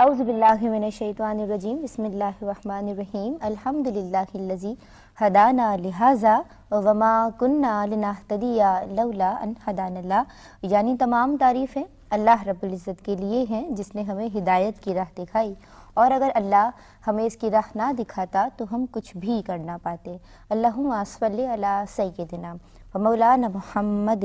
اعوذ باللہ من الشیطان الرجیم بسم اللہ الرحمن الرحیم الحمدللہ الذی ہدانا لہذا وما کننا لنہتدی لولا ان ہدانا اللہ، یعنی تمام تعریفیں اللہ رب العزت کے لیے ہیں جس نے ہمیں ہدایت کی راہ دکھائی، اور اگر اللہ ہمیں اس کی راہ نہ دکھاتا تو ہم کچھ بھی کر نہ پاتے۔ اللہم صلی علی سیدنا ومولانا محمد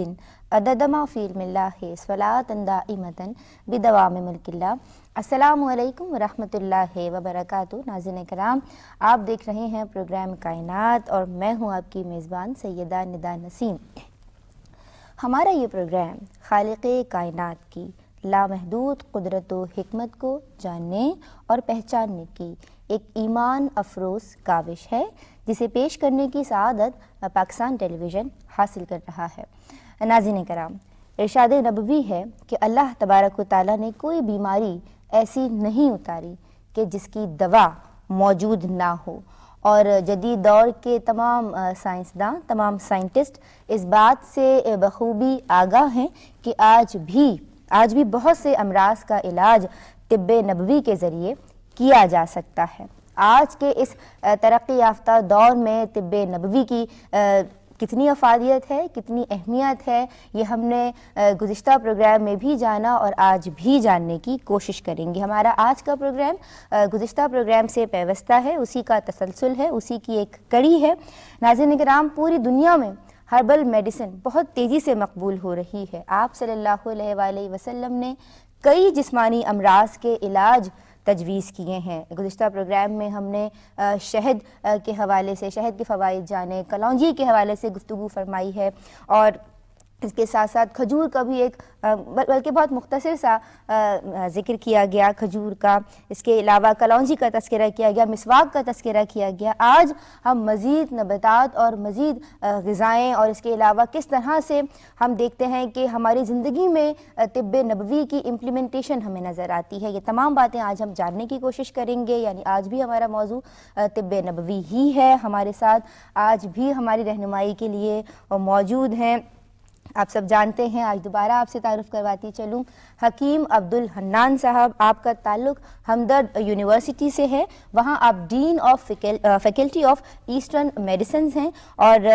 عدد ما فی علم اللہ صلاۃ دائمۃ بدوام ملک اللہ۔ السلام علیکم ورحمۃ اللہ وبرکاتہ۔ ناظرین کرام، آپ دیکھ رہے ہیں پروگرام کائنات اور میں ہوں آپ کی میزبان سیدہ ندا نسیم۔ ہمارا یہ پروگرام خالق کائنات کی لامحدود قدرت و حکمت کو جاننے اور پہچاننے کی ایک ایمان افروز کاوش ہے، جسے پیش کرنے کی سعادت پاکستان ٹیلی ویژن حاصل کر رہا ہے۔ ناظرین کرام، ارشاد نبوی ہے کہ اللہ تبارک و تعالیٰ نے کوئی بیماری ایسی نہیں اتاری کہ جس کی دوا موجود نہ ہو، اور جدید دور کے تمام سائنسداں، تمام سائنٹسٹ اس بات سے بخوبی آگاہ ہیں کہ آج بھی بہت سے امراض کا علاج طب نبوی کے ذریعے کیا جا سکتا ہے۔ آج کے اس ترقی یافتہ دور میں طب نبوی کی کتنی افادیت ہے، کتنی اہمیت ہے، یہ ہم نے گزشتہ پروگرام میں بھی جانا اور آج بھی جاننے کی کوشش کریں گے۔ ہمارا آج کا پروگرام گزشتہ پروگرام سے پیوستہ ہے، اسی کا تسلسل ہے، اسی کی ایک کڑی ہے۔ ناظرین کرام، پوری دنیا میں ہربل میڈیسن بہت تیزی سے مقبول ہو رہی ہے۔ آپ صلی اللہ علیہ وآلہ وسلم نے کئی جسمانی امراض کے علاج تجویز کیے ہیں۔ گزشتہ پروگرام میں ہم نے شہد کے حوالے سے، شہد کے فوائد جانے، کلونجی کے حوالے سے گفتگو فرمائی ہے، اور اس کے ساتھ ساتھ کھجور کا بھی ایک بلکہ بہت مختصر سا ذکر کیا گیا کھجور کا۔ اس کے علاوہ کلونجی کا تذکرہ کیا گیا، مسواک کا تذکرہ کیا گیا۔ آج ہم مزید نباتات اور مزید غذائیں اور اس کے علاوہ کس طرح سے ہم دیکھتے ہیں کہ ہماری زندگی میں طب نبوی کی امپلیمنٹیشن ہمیں نظر آتی ہے، یہ تمام باتیں آج ہم جاننے کی کوشش کریں گے۔ یعنی آج بھی ہمارا موضوع طب نبوی ہی ہے۔ ہمارے ساتھ آج بھی ہماری رہنمائی کے لیے موجود ہیں، آپ سب جانتے ہیں، آج دوبارہ آپ سے تعارف کرواتی چلوں، حکیم عبدالحنان صاحب۔ آپ کا تعلق ہمدرد یونیورسٹی سے ہے، وہاں آپ dean of faculty of eastern medicines ہیں اور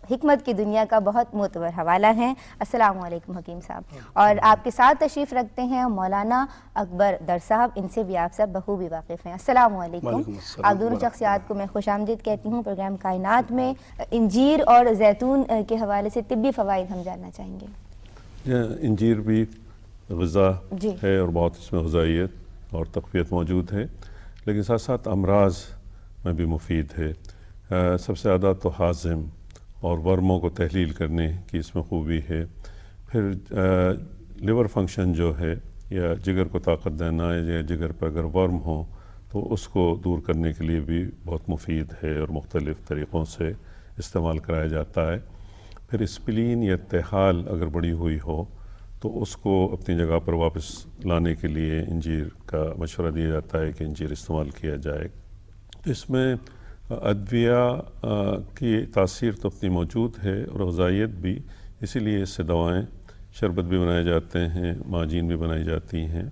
حکمت کی دنیا کا بہت معتبر حوالہ ہیں۔ السلام علیکم حکیم صاحب۔ اور آپ کے ساتھ تشریف رکھتے ہیں مولانا اکبر در صاحب، ان سے بھی آپ سب بخوبی واقف ہیں۔ السلام علیکم۔ آپ دونوں شخصیات کو میں خوش آمدید کہتی ہوں پروگرام کائنات میں۔ انجیر اور زیتون کے حوالے سے طبی فوائد ہم جاننا چاہیں گے۔ انجیر بھی غذا ہے اور بہت اس میں غذائیت اور تقویت موجود ہے، لیکن ساتھ ساتھ امراض میں بھی مفید ہے۔ سب سے زیادہ تو ہاضم اور ورموں کو تحلیل کرنے کی اس میں خوبی ہے۔ پھر لیور فنکشن جو ہے یا جگر کو طاقت دینا، یا جگر پر اگر ورم ہو تو اس کو دور کرنے کے لیے بھی بہت مفید ہے اور مختلف طریقوں سے استعمال کرایا جاتا ہے۔ پھر اسپلین یا تحال اگر بڑی ہوئی ہو تو اس کو اپنی جگہ پر واپس لانے کے لیے انجیر کا مشورہ دیا جاتا ہے کہ انجیر استعمال کیا جائے۔ اس میں ادویہ کی تاثیر تو اپنی موجود ہے اور غذائیت بھی، اسی لیے اس سے دوائیں، شربت بھی بنائے جاتے ہیں، معجین بھی بنائی جاتی ہیں۔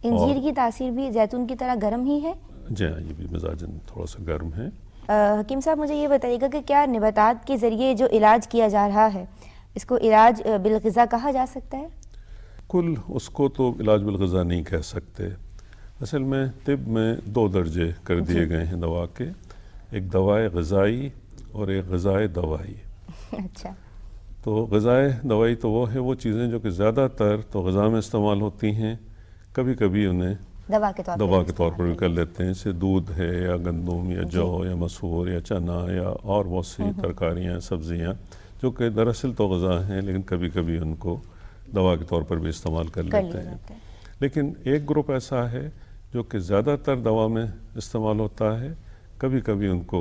انجیر کی تاثیر بھی زیتون کی طرح گرم ہی ہے؟ جی ہاں، یہ بھی مزاجاً تھوڑا سا گرم ہے۔ حکیم صاحب، مجھے یہ بتائیے گا کہ کیا نباتات کے ذریعے جو علاج کیا جا رہا ہے اس کو علاج بالغذا کہا جا سکتا ہے؟ کل اس کو تو علاج بالغذا نہیں کہہ سکتے۔ اصل میں طب میں دو درجے کر دیے گئے ہیں دوا کے، ایک دوائے غذائی اور ایک غذائے دوائی۔ اچھا۔ تو غذائے دوائی تو وہ ہے وہ چیزیں جو کہ زیادہ تر تو غذا میں استعمال ہوتی ہیں، کبھی کبھی انہیں دوا کے طور پر بھی کر لیتے ہیں، جیسے دودھ ہے یا گندم یا جو یا مسور یا چنا یا اور بہت سی ترکاریاں، سبزیاں جو کہ دراصل تو غذا ہیں لیکن کبھی کبھی ان کو دوا کے طور پر بھی استعمال کر لیتے ہیں۔ لیکن ایک گروپ ایسا ہے جو کہ زیادہ تر دوا میں استعمال ہوتا ہے، کبھی کبھی ان کو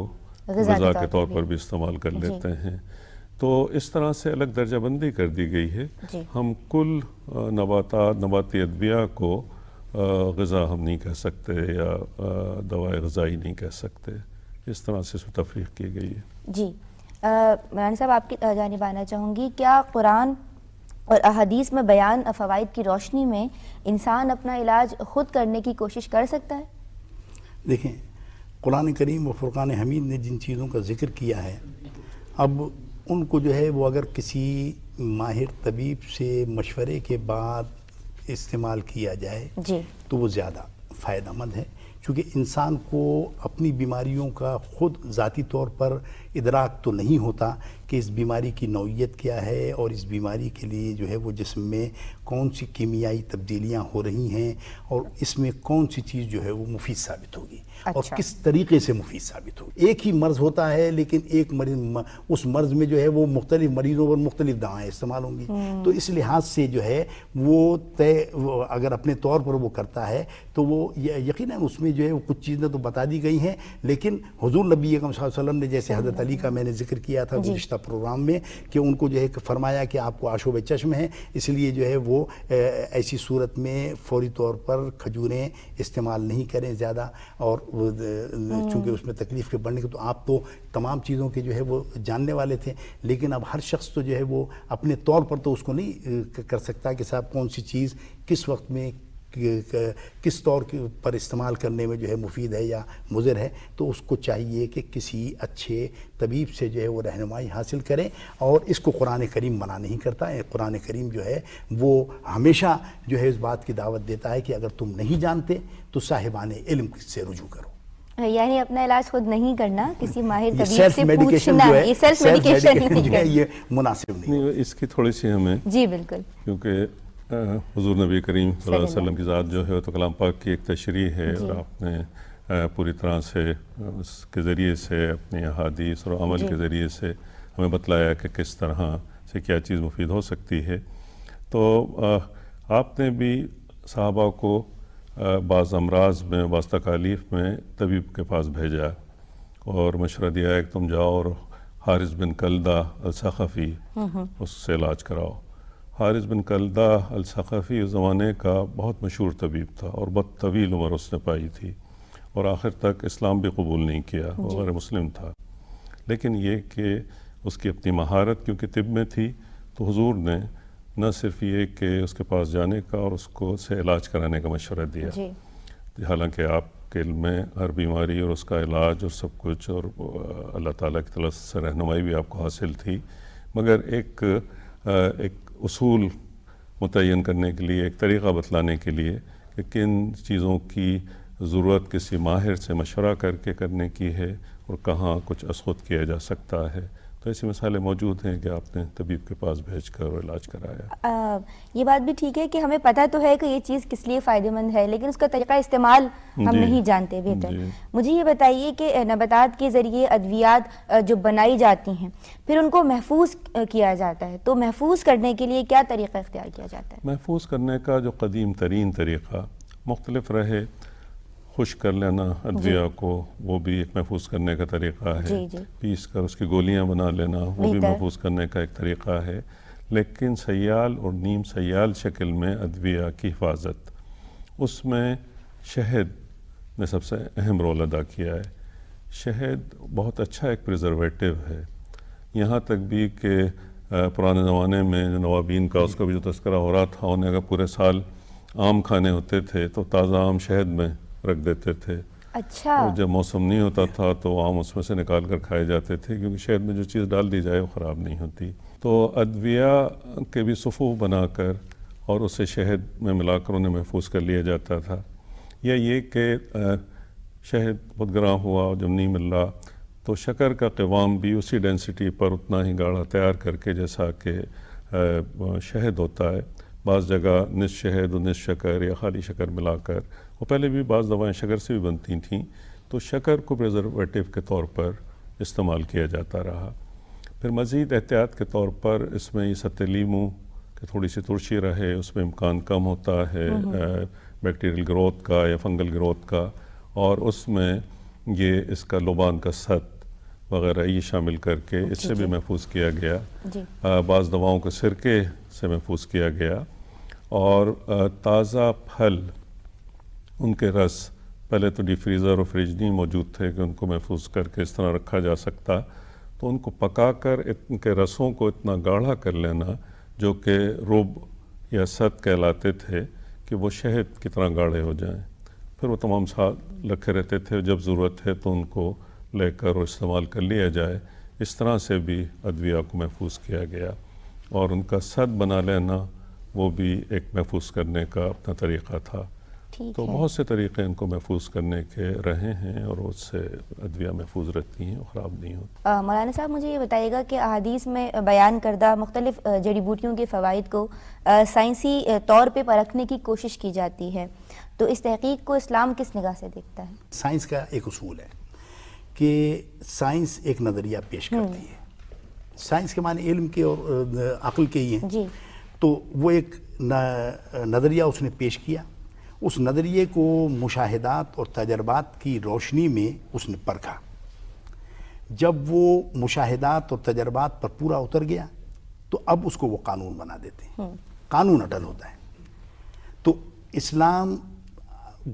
غذا کے طور پر بھی استعمال کر لیتے ہیں۔ تو اس طرح سے الگ درجہ بندی کر دی گئی ہے۔ ہم کل نباتی ادویہ کو غذا ہم نہیں کہہ سکتے یا دوائے غذائی نہیں کہہ سکتے، اس طرح سے اس میں تفریق کی گئی ہے۔ جی مولانا صاحب، آپ کی جانب آنا چاہوں گی، کیا قرآن اور احادیث میں بیان فوائد کی روشنی میں انسان اپنا علاج خود کرنے کی کوشش کر سکتا ہے؟ دیکھیں، قرآن کریم و فرقان حمید نے جن چیزوں کا ذکر کیا ہے، اب ان کو جو ہے وہ اگر کسی ماہر طبیب سے مشورے کے بعد استعمال کیا جائے جی تو وہ زیادہ فائدہ مند ہے، چونکہ انسان کو اپنی بیماریوں کا خود ذاتی طور پر ادراک تو نہیں ہوتا کہ اس بیماری کی نوعیت کیا ہے اور اس بیماری کے لیے جو ہے وہ جسم میں کون سی کیمیائی تبدیلیاں ہو رہی ہیں اور اس میں کون سی چیز جو ہے وہ مفید ثابت ہوگی اور کس طریقے سے مفید ثابت ہوگی۔ ایک ہی مرض ہوتا ہے لیکن ایک مریض اس مرض میں جو ہے وہ مختلف مریضوں پر مختلف دوائیں استعمال ہوں گی، تو اس لحاظ سے جو ہے وہ اگر اپنے طور پر وہ کرتا ہے تو وہ یقیناً اس میں جو ہے وہ کچھ چیزیں تو بتا دی گئی ہیں، لیکن حضور نبی اکرم صلی اللہ علیہ وسلم نے جیسے حضرت علی کا میں نے ذکر کیا تھا گزشتہ پروگرام میں کہ ان کو جو ہے فرمایا کہ آپ کو آشوب چشم ہے، اس لیے جو ہے وہ ایسی صورت میں فوری طور پر کھجوریں استعمال نہیں کریں زیادہ، اور چونکہ اس میں تکلیف کے بڑھنے کے، تو آپ تو تمام چیزوں کے جو ہے وہ جاننے والے تھے، لیکن اب ہر شخص تو جو ہے وہ اپنے طور پر تو اس کو نہیں کر سکتا کہ صاحب کون سی چیز کس وقت میں کس طور پر استعمال کرنے میں جو ہے مفید ہے یا مضر ہے، تو اس کو چاہیے کہ کسی اچھے طبیب سے جو ہے وہ رہنمائی حاصل کریں، اور اس کو قرآن کریم منع نہیں کرتا ہے۔ قرآن کریم جو ہے وہ ہمیشہ جو ہے اس بات کی دعوت دیتا ہے کہ اگر تم نہیں جانتے تو صاحبان علم سے رجوع کرو، یعنی اپنا علاج خود نہیں کرنا، کسی ماہر یہ طبیب سیلف سے میڈیکیشن پوچھنا، جو ہے، یہ سیلف میڈیکیشن جو ہے یہ مناسب نہیں ہے۔ اس کی تھوڑی سی ہمیں، جی بالکل، کیونکہ حضور نبی کریم صلی اللہ علیہ وسلم کی ذات جو ہے تو کلام پاک کی ایک تشریح ہے، اور آپ نے پوری طرح سے اس کے ذریعے سے اپنی احادیث اور عمل کے ذریعے سے ہمیں بتلایا کہ کس طرح سے کیا چیز مفید ہو سکتی ہے۔ تو آپ نے بھی صحابہ کو بعض امراض میں، بعض تکالیف میں طبیب کے پاس بھیجا اور مشورہ دیا ہے کہ تم جاؤ اور حارث بن کلدہ الثقفی اس سے علاج کراؤ۔ حارث بن کلدہ الثقفی اس زمانے کا بہت مشہور طبیب تھا اور بہت طویل عمر اس نے پائی تھی، اور آخر تک اسلام بھی قبول نہیں کیا، وہ غیر مسلم تھا، لیکن یہ کہ اس کی اپنی مہارت کیونکہ طب میں تھی، تو حضور نے نہ صرف یہ کہ اس کے پاس جانے کا اور اس کو سے علاج کرانے کا مشورہ دیا، حالانکہ آپ کے علم میں ہر بیماری اور اس کا علاج اور سب کچھ، اور اللہ تعالیٰ کی طرف سے رہنمائی بھی آپ کو حاصل تھی، مگر ایک اصول متعین کرنے کے لیے، ایک طریقہ بتلانے کے لیے کہ کن چیزوں کی ضرورت کسی ماہر سے مشورہ کر کے کرنے کی ہے اور کہاں کچھ از خود کیا جا سکتا ہے، تو ایسی مثالیں موجود ہیں کہ آپ نے طبیب کے پاس بھیج کر علاج کرایا۔ یہ بات بھی ٹھیک ہے کہ ہمیں پتہ تو ہے کہ یہ چیز کس لیے فائدہ مند ہے، لیکن اس کا طریقہ استعمال ہم نہیں جانتے بہتر۔ مجھے یہ بتائیے کہ نباتات کے ذریعے ادویات جو بنائی جاتی ہیں پھر ان کو محفوظ کیا جاتا ہے، تو محفوظ کرنے کے لیے کیا طریقہ اختیار کیا جاتا ہے؟ محفوظ کرنے کا جو قدیم ترین طریقہ مختلف رہے، خشک کر لینا ادویہ کو، وہ بھی ایک محفوظ کرنے کا طریقہ ہے، پیس کر اس کی گولیاں بنا لینا وہ بھی محفوظ کرنے کا ایک طریقہ ہے، لیکن سیال اور نیم سیال شکل میں ادویہ کی حفاظت، اس میں شہد نے سب سے اہم رول ادا کیا ہے۔ شہد بہت اچھا ایک پریزرویٹو ہے، یہاں تک بھی کہ پرانے زمانے میں جو نوابین کا اس کا بھی جو تذکرہ ہو رہا تھا، انہیں اگر پورے سال آم کھانے ہوتے تھے تو تازہ آم شہد میں رکھ دیتے تھے، اچھا، اور جب موسم نہیں ہوتا تھا تو آم اس میں سے نکال کر کھائے جاتے تھے، کیونکہ شہد میں جو چیز ڈال دی جائے وہ خراب نہیں ہوتی۔ تو ادویہ کے بھی صفوف بنا کر اور اسے شہد میں ملا کر انہیں محفوظ کر لیا جاتا تھا، یا یہ کہ شہد بہت گراں ہوا اور جب نہیں مل رہا تو شکر کا قوام بھی اسی ڈینسٹی پر اتنا ہی گاڑھا تیار کر کے جیسا کہ شہد ہوتا ہے، بعض جگہ نصف شہد اور نصف شکر یا خالی شکر ملا کر، اور پہلے بھی بعض دوائیں شکر سے بھی بنتی تھیں، تو شکر کو پریزرویٹو کے طور پر استعمال کیا جاتا رہا۔ پھر مزید احتیاط کے طور پر اس میں یہ ستہ لیمو کہ تھوڑی سی ترشی رہے، اس میں امکان کم ہوتا ہے بیکٹیریل گروتھ کا یا فنگل گروتھ کا، اور اس میں یہ اس کا لوبان کا ست وغیرہ یہ شامل کر کے اس سے بھی محفوظ کیا گیا، بعض دواؤں کے سرکے سے محفوظ کیا گیا، اور تازہ پھل ان کے رس، پہلے تو ڈی فریزر اور فریج نہیں موجود تھے کہ ان کو محفوظ کر کے اس طرح رکھا جا سکتا، تو ان کو پکا کر ان کے رسوں کو اتنا گاڑھا کر لینا جو کہ رب یا ست کہلاتے تھے کہ وہ شہد کی طرح گاڑھے ہو جائیں. پھر وہ تمام سال رکھے رہتے تھے، جب ضرورت ہے تو ان کو لے کر اور استعمال کر لیا جائے. اس طرح سے بھی ادویہ کو محفوظ کیا گیا، اور ان کا سد بنا لینا وہ بھی ایک محفوظ کرنے کا اپنا طریقہ تھا. تو بہت سے طریقے ان کو محفوظ کرنے کے رہے ہیں، اور اس سے ادویہ محفوظ رہتی ہیں اور خراب نہیں ہوتی. مولانا صاحب مجھے یہ بتائیے گا کہ احادیث میں بیان کردہ مختلف جڑی بوٹیوں کے فوائد کو سائنسی طور پہ پرکھنے کی کوشش کی جاتی ہے، تو اس تحقیق کو اسلام کس نگاہ سے دیکھتا ہے؟ سائنس کا ایک اصول ہے کہ سائنس ایک نظریہ پیش کرتی ہے. سائنس کے معنی علم کے اور عقل کے ہی ہیں. جی. تو وہ ایک نظریہ اس نے پیش کیا، اس نظریے کو مشاہدات اور تجربات کی روشنی میں اس نے پرکھا. جب وہ مشاہدات اور تجربات پر پورا اتر گیا تو اب اس کو وہ قانون بنا دیتے ہیں. قانون اٹل ہوتا ہے. تو اسلام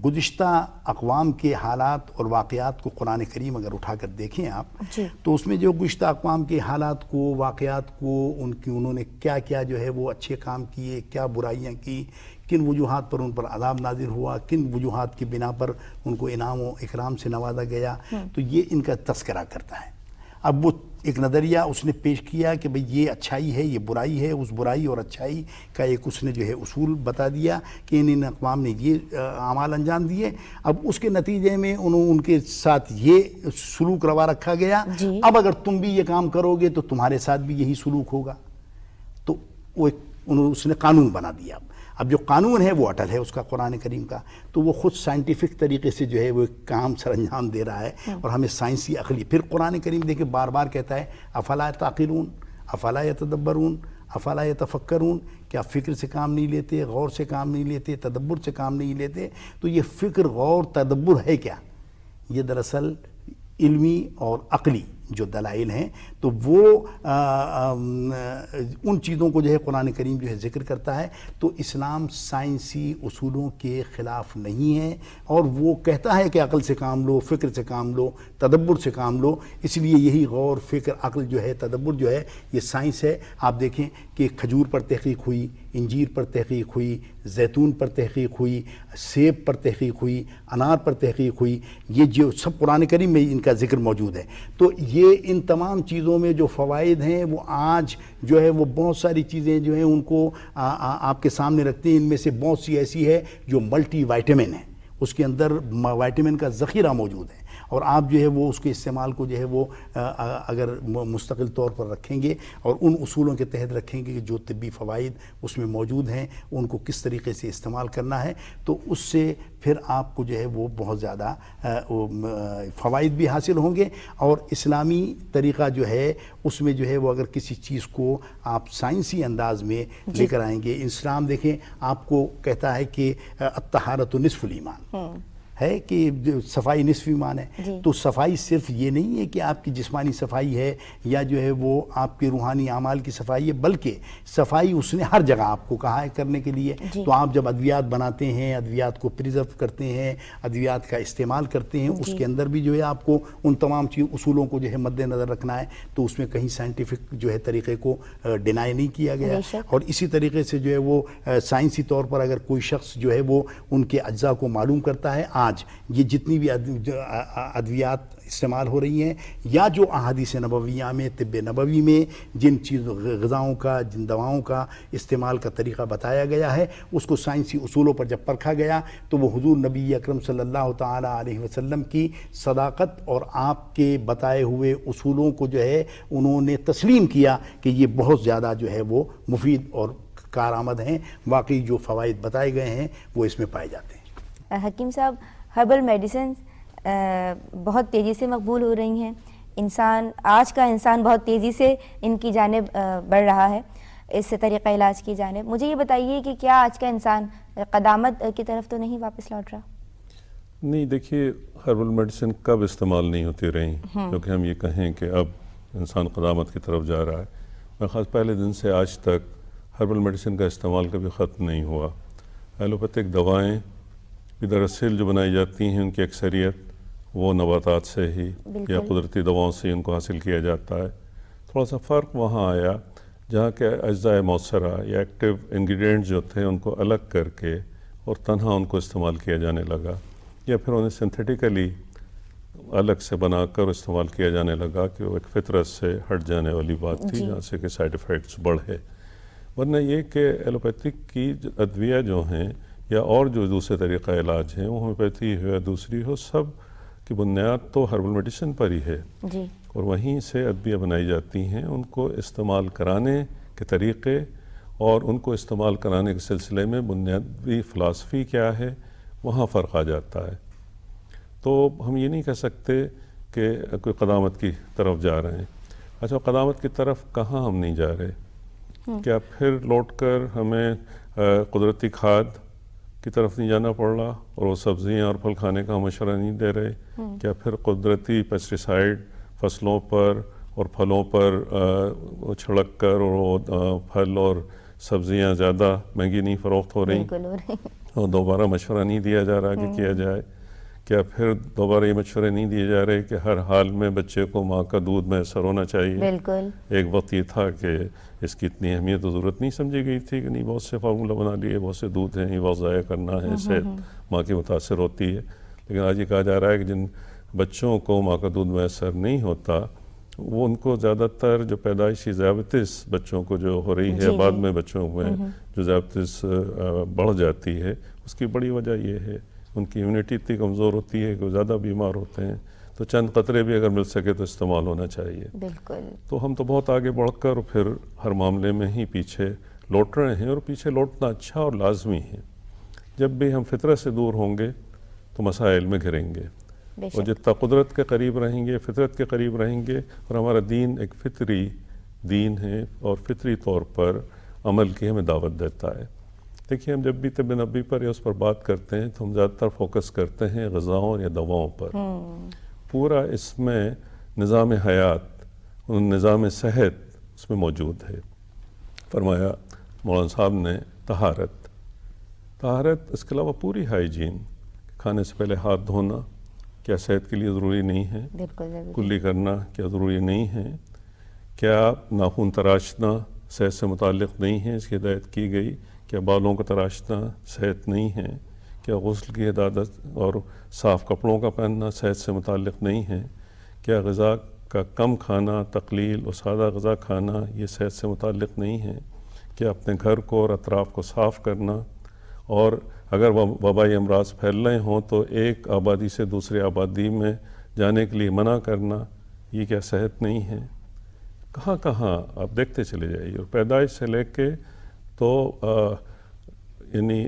گزشتہ اقوام کے حالات اور واقعات کو قرآن کریم اگر اٹھا کر دیکھیں آپ، تو اس میں جو گزشتہ اقوام کے حالات کو، واقعات کو، انہوں نے کیا کیا جو ہے وہ اچھے کام کیے، کیا برائیاں کی، کن وجوہات پر ان پر عذاب نازل ہوا، کن وجوہات کی بنا پر ان کو انعام و اکرام سے نوازا گیا، تو یہ ان کا تذکرہ کرتا ہے. اب وہ ایک نظریہ اس نے پیش کیا کہ بھئی یہ اچھائی ہے، یہ برائی ہے. اس برائی اور اچھائی کا ایک اس نے جو ہے اصول بتا دیا کہ ان اقوام نے یہ اعمال انجام دیے. اب اس کے نتیجے میں ان کے ساتھ یہ سلوک روا رکھا گیا. اب اگر تم بھی یہ کام کرو گے تو تمہارے ساتھ بھی یہی سلوک ہوگا. تو وہ اس نے قانون بنا دیا. اب جو قانون ہے وہ اٹل ہے اس کا، قرآن کریم کا. تو وہ خود سائنٹیفک طریقے سے جو ہے وہ ایک کام سر انجام دے رہا ہے، اور ہمیں سائنسی عقلی. پھر قرآن کریم دیکھیں بار بار کہتا ہے افلا تعقلون، افلا یتدبرون، افلا یتفکرون. کیا فکر سے کام نہیں لیتے، غور سے کام نہیں لیتے، تدبر سے کام نہیں لیتے؟ تو یہ فکر، غور، تدبر ہے کیا؟ یہ دراصل علمی اور عقلی جو دلائل ہیں، تو وہ ان چیزوں کو جو ہے قرآن کریم جو ہے ذکر کرتا ہے. تو اسلام سائنسی اصولوں کے خلاف نہیں ہے، اور وہ کہتا ہے کہ عقل سے کام لو، فکر سے کام لو، تدبر سے کام لو. اس لیے یہی غور، فکر، عقل جو ہے، تدبر جو ہے، یہ سائنس ہے. آپ دیکھیں کہ کھجور پر تحقیق ہوئی، انجیر پر تحقیق ہوئی، زیتون پر تحقیق ہوئی، سیب پر تحقیق ہوئی، انار پر تحقیق ہوئی. یہ جو سب قرآن کریم میں ان کا ذکر موجود ہے. تو یہ ان تمام چیزوں میں جو فوائد ہیں وہ آج جو ہے وہ بہت ساری چیزیں جو ہیں ان کو آپ کے سامنے رکھتے ہیں. ان میں سے بہت سی ایسی ہے جو ملٹی وائٹامن ہے، اس کے اندر وائٹامن کا ذخیرہ موجود ہے، اور آپ جو ہے وہ اس کے استعمال کو جو ہے وہ اگر مستقل طور پر رکھیں گے اور ان اصولوں کے تحت رکھیں گے کہ جو طبی فوائد اس میں موجود ہیں ان کو کس طریقے سے استعمال کرنا ہے، تو اس سے پھر آپ کو جو ہے وہ بہت زیادہ فوائد بھی حاصل ہوں گے. اور اسلامی طریقہ جو ہے اس میں جو ہے وہ اگر کسی چیز کو آپ سائنسی انداز میں لے کر آئیں گے. اسلام دیکھیں آپ کو کہتا ہے کہ الطہارۃ نصف الایمان ہے، کہ صفائی نصف ایمان ہے. تو صفائی صرف یہ نہیں ہے کہ آپ کی جسمانی صفائی ہے یا جو ہے وہ آپ کے روحانی اعمال کی صفائی ہے، بلکہ صفائی اس نے ہر جگہ آپ کو کہا ہے کرنے کے لیے. تو آپ جب ادویات بناتے ہیں، ادویات کو پریزرو کرتے ہیں، ادویات کا استعمال کرتے ہیں، اس کے اندر بھی جو ہے آپ کو ان تمام اصولوں کو جو ہے مد نظر رکھنا ہے. تو اس میں کہیں سائنٹیفک جو ہے طریقے کو ڈینائی نہیں کیا گیا. اور اسی طریقے سے جو ہے وہ سائنسی طور پر اگر کوئی شخص جو ہے وہ ان کے اجزاء کو معلوم کرتا ہے، آج یہ جتنی بھی ادویات استعمال ہو رہی ہیں یا جو احادیث نبویہ میں، طب نبوی میں جن غذاؤں کا، جن دواؤں کا استعمال کا طریقہ بتایا گیا ہے، اس کو سائنسی اصولوں پر جب پرکھا گیا تو وہ حضور نبی اکرم صلی اللہ تعالی علیہ وسلم کی صداقت اور آپ کے بتائے ہوئے اصولوں کو جو ہے انہوں نے تسلیم کیا کہ یہ بہت زیادہ جو ہے وہ مفید اور کارآمد ہیں. واقعی جو فوائد بتائے گئے ہیں وہ اس میں پائے جاتے ہیں. حکیم صاحب، ہربل میڈیسنز بہت تیزی سے مقبول ہو رہی ہیں. آج کا انسان بہت تیزی سے ان کی جانب بڑھ رہا ہے، اس طریقہ علاج کی جانب. مجھے یہ بتائیے کہ کیا آج کا انسان قدامت کی طرف تو نہیں واپس لوٹ رہا؟ نہیں، دیکھیے ہربل میڈیسن کب استعمال نہیں ہوتی رہی کیونکہ ہم یہ کہیں کہ اب انسان قدامت کی طرف جا رہا ہے. میں خاص پہلے دن سے آج تک ہربل میڈیسن کا استعمال کبھی ختم نہیں ہوا. ایلوپیتھک دوائیں دراصل جو بنائی جاتی ہیں ان کی اکثریت وہ نباتات سے ہی یا قدرتی دواؤں سے ان کو حاصل کیا جاتا ہے. تھوڑا سا فرق وہاں آیا جہاں کے اجزاء مؤثرہ یا ایکٹیو انگریڈینٹ جو تھے ان کو الگ کر کے اور تنہا ان کو استعمال کیا جانے لگا، یا پھر انہیں سنتھیٹیکلی الگ سے بنا کر استعمال کیا جانے لگا کہ وہ ایک فطرت سے ہٹ جانے والی بات تھی جہاں سے کہ سائیڈ ایفیکٹس بڑھے۔ ورنہ یہ کہ ایلوپیتھک کی ادویہ جو ہیں یا اور جو دوسرے طریقہ علاج ہیں، وہ ہومیوپیتھی ہو یا دوسری ہو، سب کی بنیاد تو ہربل میڈیسن پر ہی ہے، اور وہیں سے ادویہ بنائی جاتی ہیں۔ ان کو استعمال کرانے کے طریقے اور ان کو استعمال کرانے کے سلسلے میں بنیادی فلاسفی کیا ہے، وہاں فرق آ جاتا ہے۔ تو ہم یہ نہیں کہہ سکتے کہ کوئی قدامت کی طرف جا رہے ہیں۔ اچھا، قدامت کی طرف کہاں ہم نہیں جا رہے؟ کیا پھر لوٹ کر ہمیں قدرتی کھاد کی طرف نہیں جانا پڑ رہا اور وہ سبزیاں اور پھل کھانے کا مشورہ نہیں دے رہے؟ کیا پھر قدرتی پیسٹیسائڈ فصلوں پر اور پھلوں پر چھڑک کر اور وہ پھل اور سبزیاں زیادہ مہنگی نہیں فروخت ہو رہی اور دوبارہ مشورہ نہیں دیا جا رہا کہ کیا جائے؟ کیا پھر دوبارہ یہ مشورے نہیں دیے جا رہے کہ ہر حال میں بچے کو ماں کا دودھ میسر ہونا چاہیے؟ بالکل۔ ایک وقت یہ تھا کہ اس کی اتنی اہمیت و ضرورت نہیں سمجھی گئی تھی کہ نہیں، بہت سے فارمولہ بنا لیے، بہت سے دودھ ہیں، یہ وقت ضائع کرنا ہے، صحت ماں کی متاثر ہوتی ہے۔ لیکن آج یہ کہا جا رہا ہے کہ جن بچوں کو ماں کا دودھ میسر نہیں ہوتا، وہ ان کو زیادہ تر جو پیدائشی ذیابطس بچوں کو جو ہو رہی ہے، بعد میں بچوں میں جو ذیابطس بڑھ جاتی ہے، اس کی بڑی وجہ یہ ہے ان کی امیونٹی اتنی کمزور ہوتی ہے کہ وہ زیادہ بیمار ہوتے ہیں۔ تو چند قطرے بھی اگر مل سکے تو استعمال ہونا چاہیے۔ بالکل۔ تو ہم تو بہت آگے بڑھ کر پھر ہر معاملے میں ہی پیچھے لوٹ رہے ہیں، اور پیچھے لوٹنا اچھا اور لازمی ہے۔ جب بھی ہم فطرت سے دور ہوں گے تو مسائل میں گھریں گے، اور جتنا قدرت کے قریب رہیں گے، فطرت کے قریب رہیں گے، اور ہمارا دین ایک فطری دین ہے اور فطری طور پر عمل کی ہمیں دعوت دیتا ہے۔ دیکھیے، ہم جب بھی طب نبوی پر یا اس پر بات کرتے ہیں تو ہم زیادہ تر فوکس کرتے ہیں غذاؤں یا دواؤں پر۔ پورا اس میں نظام حیات، نظام صحت اس میں موجود ہے۔ فرمایا مولانا صاحب نے طہارت، اس کے علاوہ پوری ہائیجین، کھانے سے پہلے ہاتھ دھونا کیا صحت کے لیے ضروری نہیں ہے؟ بالکل۔ کلی کرنا کیا ضروری نہیں ہے؟ کیا ناخن تراشنا صحت سے متعلق نہیں ہے، اس کی ہدایت کی گئی؟ کیا بالوں کو تراشنا صحت نہیں ہے؟ کیا غسل کی عادت اور صاف کپڑوں کا پہننا صحت سے متعلق نہیں ہے؟ کیا غذا کا کم کھانا، تقلیل اور سادہ غذا کھانا یہ صحت سے متعلق نہیں ہے؟ کیا اپنے گھر کو اور اطراف کو صاف کرنا، اور اگر وبائی امراض پھیل رہے ہوں تو ایک آبادی سے دوسرے آبادی میں جانے کے لیے منع کرنا، یہ کیا صحت نہیں ہے؟ کہاں کہاں آپ دیکھتے چلے جائیے، اور پیدائش سے لے کے تو یعنی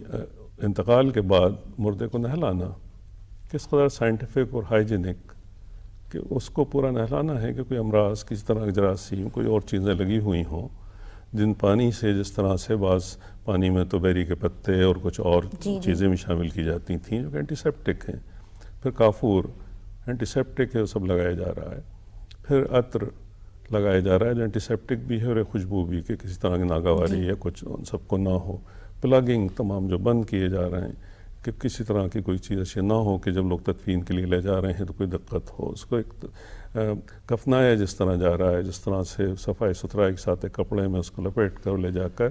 انتقال کے بعد مردے کو نہلانا کس قدر سائنٹیفک اور ہائیجینک، کہ اس کو پورا نہلانا ہے کہ کوئی امراض، کسی طرح کی جراثیم، کوئی اور چیزیں لگی ہوئی ہوں، جن پانی سے جس طرح سے بعض پانی میں تو بیری کے پتے اور کچھ اور چیزیں بھی شامل کی جاتی تھیں جو کہ اینٹی سیپٹک ہیں۔ پھر کافور اینٹی سیپٹک ہے، وہ سب لگایا جا رہا ہے۔ پھر عطر لگایا جا رہا ہے جو اینٹی سیپٹک بھی ہے اور ایک خوشبو بھی، کہ کسی طرح کی ناگواری یا کچھ ان سب کو نہ ہو۔ پلگنگ تمام جو بند کیے جا رہے ہیں کہ کسی طرح کی کوئی چیز ایسی نہ ہو کہ جب لوگ تدفین کے لیے لے جا رہے ہیں تو کوئی دقت ہو۔ اس کو ایک کفنایا جس طرح جا رہا ہے، جس طرح سے صفائی ستھرائی کے ساتھ ایک کپڑے میں اس کو لپیٹ کر لے جا کر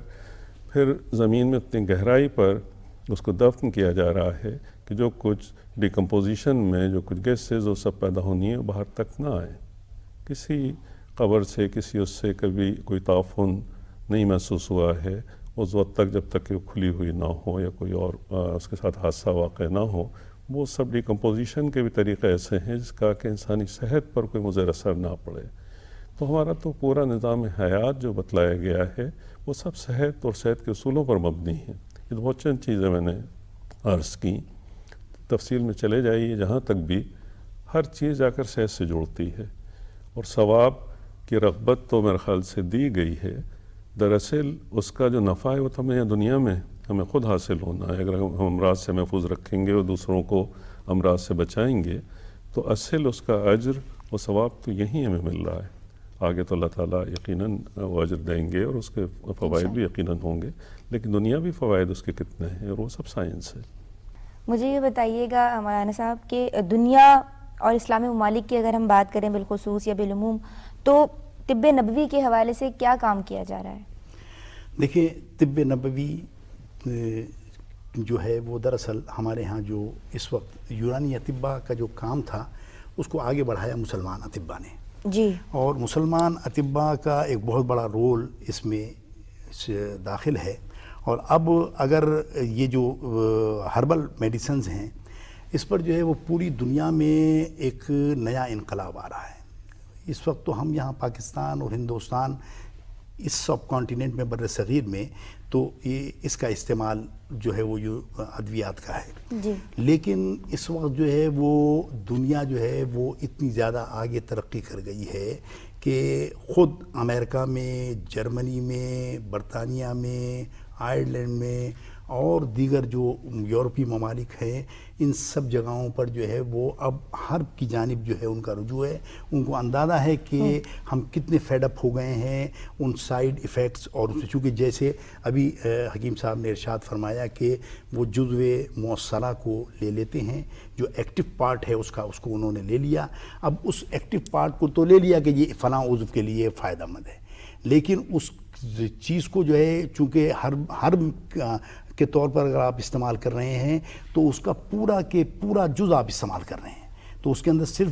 پھر زمین میں اتنی گہرائی پر اس کو دفن کیا جا رہا ہے کہ جو کچھ ڈیکمپوزیشن میں جو کچھ گیسز وہ سب پیدا ہونی ہے باہر تک نہ آئے۔ کسی قبر سے، کسی اس سے کبھی کوئی تعفن نہیں محسوس ہوا ہے اس وقت تک جب تک کہ وہ کھلی ہوئی نہ ہو یا کوئی اور اس کے ساتھ حادثہ واقع نہ ہو۔ وہ سب ڈیکمپوزیشن کے بھی طریقے ایسے ہیں جس کا کہ انسانی صحت پر کوئی مضر اثر نہ پڑے۔ تو ہمارا تو پورا نظام حیات جو بتلایا گیا ہے وہ سب صحت اور صحت کے اصولوں پر مبنی ہے۔ یہ تو بہت چند چیزیں میں نے عرض کی، تفصیل میں چلے جائیے جہاں تک بھی ہر چیز جا کر صحت سے جوڑتی ہے، اور ثواب کی رغبت تو میرے خیال سے دی گئی ہے۔ دراصل اس کا جو نفع ہے وہ تو ہمیں دنیا میں ہمیں خود حاصل ہونا ہے۔ اگر ہم امراض سے محفوظ رکھیں گے اور دوسروں کو امراض سے بچائیں گے تو اصل اس کا اجر و ثواب تو یہیں ہمیں مل رہا ہے۔ آگے تو اللہ تعالیٰ یقیناً وہ اجر دیں گے اور اس کے فوائد بھی یقیناً ہوں گے، لیکن دنیاوی فوائد اس کے کتنے ہیں اور وہ سب سائنس ہے۔ مجھے یہ بتائیے گا مولانا صاحب کہ دنیا اور اسلامی ممالک کی اگر ہم بات کریں بالخصوص یا بالعموم، تو طب نبوی کے حوالے سے کیا کام کیا جا رہا ہے؟ دیکھیں، طب نبوی جو ہے وہ دراصل ہمارے ہاں جو اس وقت یونانی اطباء کا جو کام تھا اس کو آگے بڑھایا مسلمان اطباء نے. جی. اور مسلمان اطباء کا ایک بہت بڑا رول اس میں داخل ہے. اور اب اگر یہ جو ہربل میڈیسنز ہیں اس پر جو ہے وہ پوری دنیا میں ایک نیا انقلاب آ رہا ہے. اس وقت تو ہم یہاں پاکستان اور ہندوستان اس سب کانٹیننٹ میں بر صغیر میں تو یہ اس کا استعمال جو ہے وہ ادویات کا ہے. جی. لیکن اس وقت جو ہے وہ دنیا جو ہے وہ اتنی زیادہ آگے ترقی کر گئی ہے کہ خود امریکہ میں، جرمنی میں، برطانیہ میں، آئرلینڈ میں اور دیگر جو یورپی ممالک ہیں ان سب جگہوں پر جو ہے وہ اب حرب کی جانب جو ہے ان کا رجوع ہے. ان کو اندازہ ہے کہ ہم کتنے فیڈ اپ ہو گئے ہیں ان سائیڈ ایفیکٹس. اور چونکہ جیسے ابھی حکیم صاحب نے ارشاد فرمایا کہ وہ جزو موصلہ کو لے لیتے ہیں، جو ایکٹیو پارٹ ہے اس کو انہوں نے لے لیا. اب اس ایکٹیو پارٹ کو تو لے لیا کہ یہ فلاں عضو کے لیے فائدہ مند ہے، لیکن اس چیز کو جو ہے چونکہ ہر کے طور پر اگر آپ استعمال کر رہے ہیں تو اس کا پورا کے پورا جز آپ استعمال کر رہے ہیں. تو اس کے اندر صرف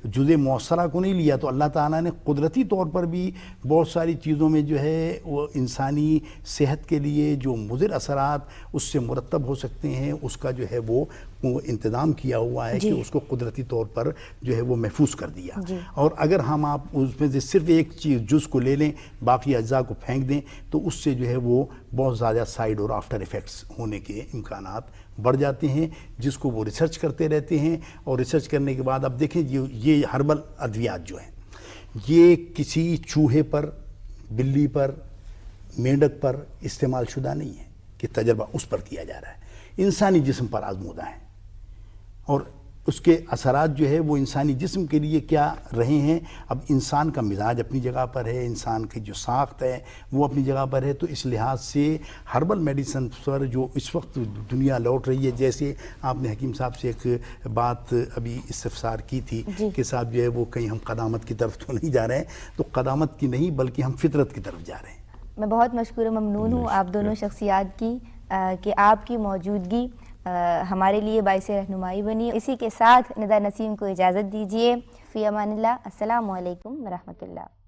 جزء موثرہ کو نہیں لیا، تو اللہ تعالیٰ نے قدرتی طور پر بھی بہت ساری چیزوں میں جو ہے وہ انسانی صحت کے لیے جو مضر اثرات اس سے مرتب ہو سکتے ہیں اس کا جو ہے وہ انتظام کیا ہوا ہے کہ اس کو قدرتی طور پر جو ہے وہ محفوظ کر دیا. اور اگر ہم آپ اس میں سے صرف ایک چیز جز کو لے لیں، باقی اجزاء کو پھینک دیں تو اس سے جو ہے وہ بہت زیادہ سائیڈ اور آفٹر ایفیکٹس ہونے کے امکانات بڑھ جاتے ہیں، جس کو وہ ریسرچ کرتے رہتے ہیں. اور ریسرچ کرنے کے بعد اب دیکھیں یہ ہربل ادویات جو ہیں یہ کسی چوہے پر، بلی پر، مینڈک پر استعمال شدہ نہیں ہے کہ تجربہ اس پر کیا جا رہا ہے، انسانی جسم پر آزمودہ ہیں. اور اس کے اثرات جو ہے وہ انسانی جسم کے لیے کیا رہے ہیں. اب انسان کا مزاج اپنی جگہ پر ہے، انسان کی جو ساخت ہے وہ اپنی جگہ پر ہے. تو اس لحاظ سے ہربل میڈیسن پر جو اس وقت دنیا لوٹ رہی ہے، جیسے آپ نے حکیم صاحب سے ایک بات ابھی استفسار کی تھی کہ صاحب جو ہے وہ کہیں ہم قدامت کی طرف تو نہیں جا رہے ہیں، تو قدامت کی نہیں بلکہ ہم فطرت کی طرف جا رہے ہیں. میں بہت مشکور و ممنون ہوں آپ دونوں شخصیات کی کہ آپ کی موجودگی ہمارے لیے باعث رہنمائی بنی. اسی کے ساتھ ندا نسیم کو اجازت دیجیے. فی امان اللہ. السلام علیکم ورحمۃ اللہ.